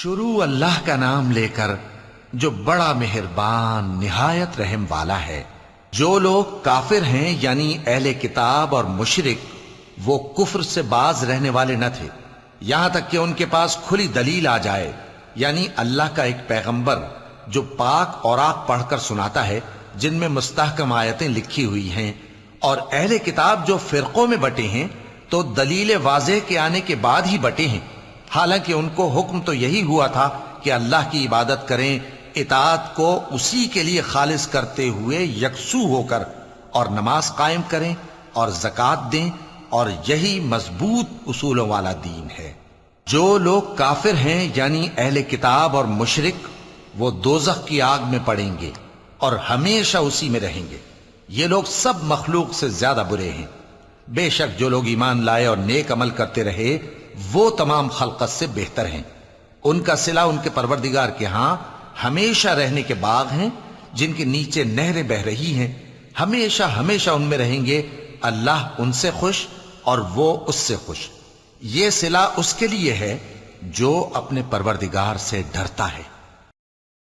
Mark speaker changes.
Speaker 1: شروع اللہ کا نام لے کر جو بڑا مہربان نہایت رحم والا ہے۔ جو لوگ کافر ہیں یعنی اہل کتاب اور مشرک، وہ کفر سے باز رہنے والے نہ تھے یہاں تک کہ ان کے پاس کھلی دلیل آ جائے، یعنی اللہ کا ایک پیغمبر جو پاک اوراق پڑھ کر سناتا ہے جن میں مستحکم آیتیں لکھی ہوئی ہیں، اور اہل کتاب جو فرقوں میں بٹے ہیں تو دلیل واضح کے آنے کے بعد ہی بٹے ہیں، حالانکہ ان کو حکم تو یہی ہوا تھا کہ اللہ کی عبادت کریں، اطاعت کو اسی کے لیے خالص کرتے ہوئے یکسو ہو کر، اور نماز قائم کریں اور زکوٰۃ دیں، اور یہی مضبوط اصولوں والا دین ہے۔ جو لوگ کافر ہیں یعنی اہل کتاب اور مشرک، وہ دوزخ کی آگ میں پڑیں گے اور ہمیشہ اسی میں رہیں گے۔ یہ لوگ سب مخلوق سے زیادہ برے ہیں۔ بے شک جو لوگ ایمان لائے اور نیک عمل کرتے رہے وہ تمام خلقت سے بہتر ہیں۔ ان کا صلہ ان کے پروردگار کے ہاں ہمیشہ رہنے کے باغ ہیں جن کے نیچے نہریں بہ رہی ہیں، ہمیشہ ہمیشہ ان میں رہیں گے۔ اللہ ان سے خوش اور وہ اس سے خوش۔ یہ صلہ اس کے لیے ہے جو اپنے پروردگار سے ڈرتا ہے۔